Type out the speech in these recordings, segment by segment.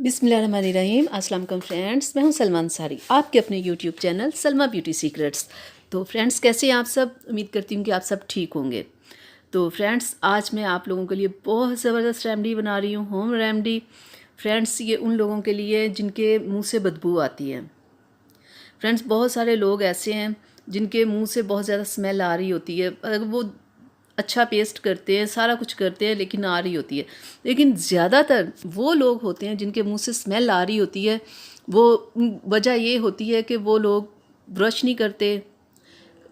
बिस्मिल्लाहिर्रहमानिर्रहीम। अस्सलाम वालेकुम फ्रेंड्स, मैं हूं सलमान सारी, आपके अपने YouTube channel Salma beauty secrets. तो फ्रेंड्स, कैसे हैं आप सब? उम्मीद करती हूं कि आप सब ठीक होंगे। तो फ्रेंड्स, आज मैं आप लोगों के लिए बहुत ज़बरदस्त रेमेडी बना रही हूं, होम रेमेडी। फ्रेंड्स, ये उन लोगों के लिए जिनके मुंह से बदबू आती है। फ्रेंड्स, बहुत सारे लोग ऐसे हैं जिनके मुंह से बहुत ज़्यादा स्मेल आ रही होती है। अगर वो अच्छा पेस्ट करते हैं, सारा कुछ करते हैं, लेकिन आ रही होती है। लेकिन ज़्यादातर वो लोग होते हैं जिनके मुंह से स्मेल आ रही होती है। वो वजह ये होती है कि वो लोग ब्रश नहीं करते।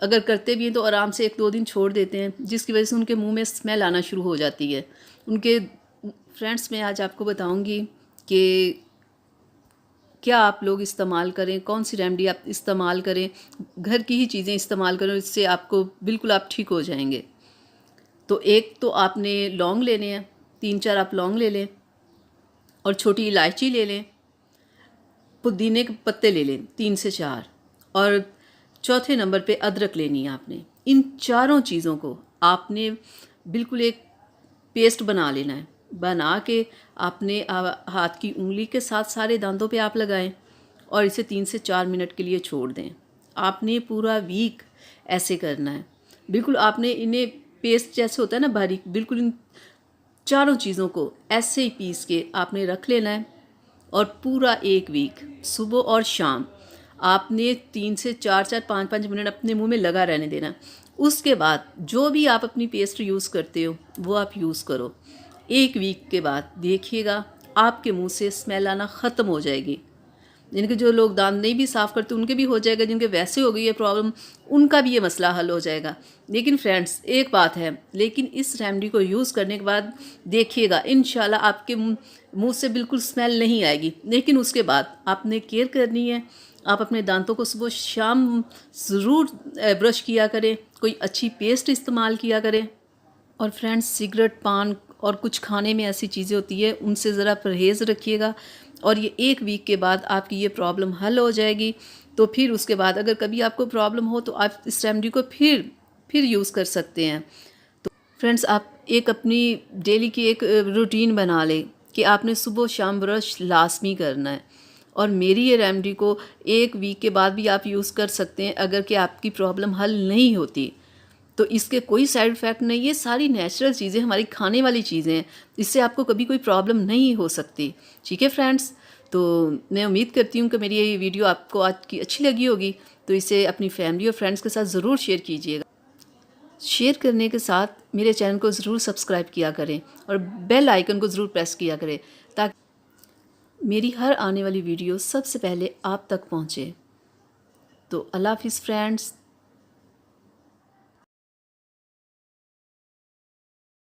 अगर करते भी हैं तो आराम से 1-2 दिन छोड़ देते हैं, जिसकी वजह से उनके मुंह में स्मेल आना शुरू हो जाती है। उनके फ्रेंड्स, मैं आज आपको बताऊंगी कि क्या आप लोग इस्तेमाल करें, कौन सी रेमेडी आप इस्तेमाल करें। घर की ही चीज़ें इस्तेमाल करें, इससे आपको बिल्कुल आप ठीक हो जाएंगे। तो एक तो आपने लौंग लेने हैं, 3-4 आप लौंग ले लें, और छोटी इलायची ले लें। पुदीने के पत्ते ले लें 3 से 4, और चौथे नंबर पे अदरक लेनी है आपने। इन चारों चीज़ों को आपने बिल्कुल एक पेस्ट बना लेना है। बना के आपने हाथ की उंगली के साथ सारे दांतों पे आप लगाएं और इसे 3 से 4 मिनट के लिए छोड़ दें। आपने पूरा वीक ऐसे करना है। बिल्कुल आपने इन्हें पेस्ट जैसे होता है ना बारीक, बिल्कुल इन चारों चीज़ों को ऐसे ही पीस के आपने रख लेना है। और पूरा एक वीक सुबह और शाम आपने 3 से 4-4, 5-5 मिनट अपने मुंह में लगा रहने देना। उसके बाद जो भी आप अपनी पेस्ट यूज़ करते हो वो आप यूज़ करो। एक वीक के बाद देखिएगा आपके मुंह से स्मेल आना ख़त्म हो जाएगी। जिनके जो लोग दांत नहीं भी साफ़ करते उनके भी हो जाएगा, जिनके वैसे हो गई है प्रॉब्लम उनका भी ये मसला हल हो जाएगा। लेकिन फ्रेंड्स, एक बात है, लेकिन इस रेमेडी को यूज़ करने के बाद देखिएगा इंशाल्लाह आपके मुंह से बिल्कुल स्मेल नहीं आएगी। लेकिन उसके बाद आपने केयर करनी है। आप अपने दांतों को सुबह शाम ज़रूर ब्रश किया करें, कोई अच्छी पेस्ट इस्तेमाल किया करें। और फ्रेंड्स, सिगरेट, पान और कुछ खाने में ऐसी चीज़ें होती है, उनसे ज़रा परहेज़ रखिएगा। और ये एक वीक के बाद आपकी ये प्रॉब्लम हल हो जाएगी। तो फिर उसके बाद अगर कभी आपको प्रॉब्लम हो तो आप इस रेमेडी को फिर यूज़ कर सकते हैं। तो फ्रेंड्स, आप एक अपनी डेली की एक रूटीन बना लें कि आपने सुबह शाम ब्रश लाजमी करना है। और मेरी ये रेमेडी को एक वीक के बाद भी आप यूज़ कर सकते हैं अगर कि आपकी प्रॉब्लम हल नहीं होती। तो इसके कोई साइड इफ़ेक्ट नहीं, ये सारी नेचुरल चीज़ें, हमारी खाने वाली चीज़ें हैं। इससे आपको कभी कोई प्रॉब्लम नहीं हो सकती। ठीक है फ्रेंड्स, तो मैं उम्मीद करती हूँ कि मेरी ये वीडियो आपको आज की अच्छी लगी होगी। तो इसे अपनी फैमिली और फ्रेंड्स के साथ ज़रूर शेयर कीजिएगा। शेयर करने के साथ मेरे चैनल को ज़रूर सब्सक्राइब किया करें और बेल आइकन को ज़रूर प्रेस किया करें, ताकि मेरी हर आने वाली वीडियो सबसे पहले आप तक पहुँचे। तो अल्लाह हाफ़िज़ फ्रेंड्स।